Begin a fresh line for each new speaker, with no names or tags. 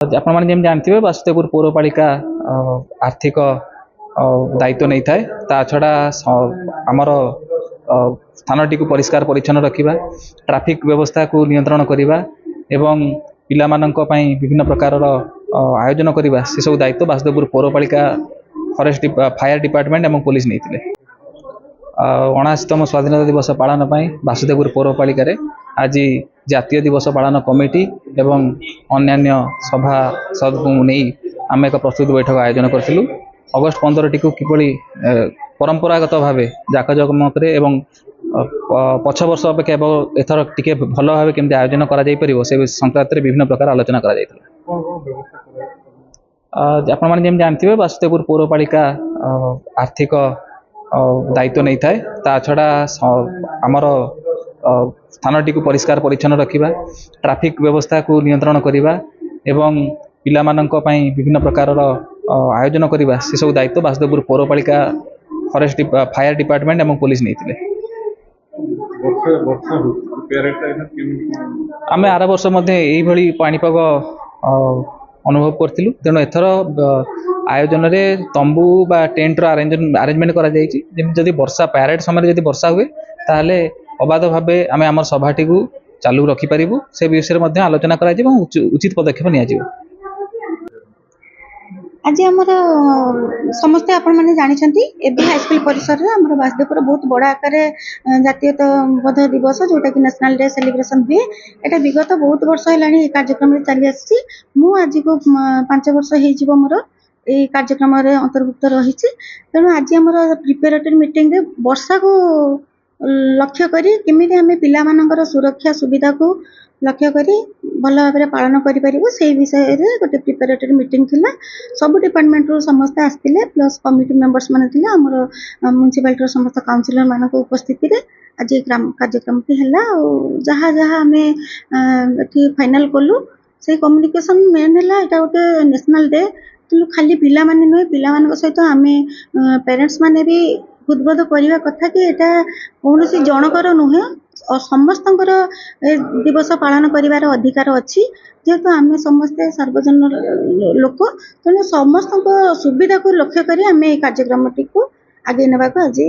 आपण मैंने जमी जानते बासुदेवपुर पौरपालिका आर्थिक दायित्व नहीं थाए ता छड़ा आमर स्थान टी परिष्कार परिच्छन्न रखा ट्रैफिक व्यवस्था को नियंत्रण करवा एवं पिला विभिन्न प्रकार आयोजन करने से सब दायित्व बासुदेवपुर पौरपालिका फॉरेस्ट फायर डिपार्टमेंट एवं पुलिस नहीं थे। 79तम स्वाधीनता दिवस पालन बासुदेवपुर पौरपालिका आज जातीय दिवस पालन कमिटी एवं अन्यान्य सभा सब नहीं आम एक प्रस्तुति बैठक आयोजन करूँ। अगस्ट 15 टी किभली परंपरागत भाव जाकजमक पछ वर्ष अपेक्षा एथर टी भल भाव केमती आयोजन कर संक्रांत विभिन्न प्रकार आलोचना कर आपण मैंने जमी जानते बासुदेवपुर पौरपालिका आर्थिक दायित्व नहीं थाए ता छड़ा आमर स्थान टी परिष्कार परिच्छन्न रखा ट्रैफिक व्यवस्था को नियंत्रण करवा एवं पिला विभिन्न प्रकार आयोजन करने से सब दायित्व बासुदेवपुर पौरपालिका फॉरेस्ट फायर डिपार्टमेंट एवं पुलिस नहीं थे। आम आर वर्ष यही पाणीपाग अनुभव करूँ तेणु एथर आयोजन में तंबू बा टेंट अरेंजमेंट करा वर्षा पैरेड समय जब वर्षा हुए ताहले अबाध भाव आम आम सभाटी को चालू रखिपारू से विषय में आलोचना कर उचित पदक्षेप नि
आज आमर समस्ते आपण मैंने जानते एबी हाईस्कूल परिसर में आम बासुदेवपुर बहुत बड़ा आकार जातीयताबोध दिवस जोटा कि नेशनल डे सेलिब्रेशन हुए एटा विगत बहुत वर्ष है कार्यक्रम चली आसी आज को 5 वर्ष हो मोर ये कार्यक्रम अंतर्भुक्त रही तेणु आज आम प्रिपेरेटरी मीटिंग रे वर्षा को लक्ष्य करी केमिति आम पिला सुरक्षा सुविधा को लक्ष्य करी भल भाव पालन कर विषय में गोटे प्रिपेरेटरी मीटिंग थिला सब डिपार्टमेंट रू समस्त आसते प्लस कमिटी मेंबर्स माने थिले आमर म्युनिसिपालिटी समस्त काउंसिलर मान उपस्थिति रे आज कार्यक्रम है जहाँ जहाँ आम फाइनल कलु से कम्युनिकेशन मेन है यहाँ गोटे नेशनल डे खाली पिला माने नुहे पिला सहित आम पेरेंट्स माने भी उद्बोध करने कथा कि यहाँ कौन जनकर नुहे और समस्त दिवस पालन कर अधिकार अच्छी जेहेतु आम समस्ते सार्वजन लोक तेणु समस्त सुविधा को लक्ष्य कर आम कार्यक्रम टी आगे नेबाक आज